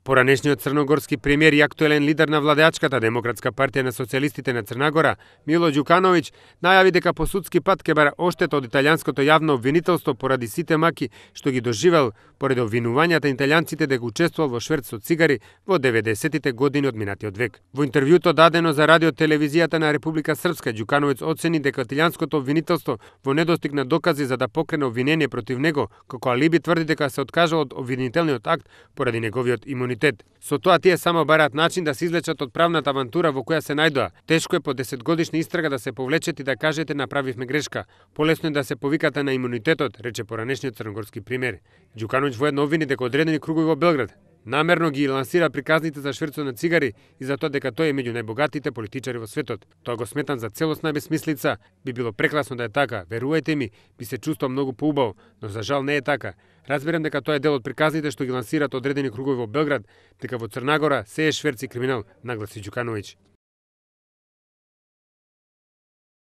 Поранешниот црногорски премиер и актуелен лидер на владеачката Демократска партија на социјалистите на Црна Гора, Мило Ѓукановиќ, најави дека по судски пат ќе бара оштета од италијанското јавно обвинителство поради сите маки што ги доживел поради обвинувањата италијанците дека учествувал во шверц со цигари во 90-тите години од минатиот век. Во интервјуто дадено за радио телевизијата на Република Српска, Ѓукановиќ оцени дека италијанското обвинителство во недостиг на докази за да покрене обвинение против него, како алиби тврди дека се откажа од обвинителниот акт поради неговиот имунитет. Со тоа тие само бараат начин да се излечат од правната авантура во која се најдоа. Тешко е по 10-годишна истрага да се повлечете и да кажете направивме грешка. Полесно е да се повикате на имунитетот, рече поранешниот црногорски премиер. Ѓукановиќ воедно обвини дека одредени кругови во Белград намерно ги лансира приказните за шверцот на цигари и за тоа дека тој е меѓу најбогатите политичари во светот. Тоа го сметам за целосна безсмислица. Би било прекрасно да е така. Верувајте ми, би се чувствувал многу поубаво, но за жал не е така. Разберам дека тоа е дел од приказните што ги лансираат одредени кругови во Белград, дека во Црна Гора се е шверц и криминал, нагласи Ѓукановиќ.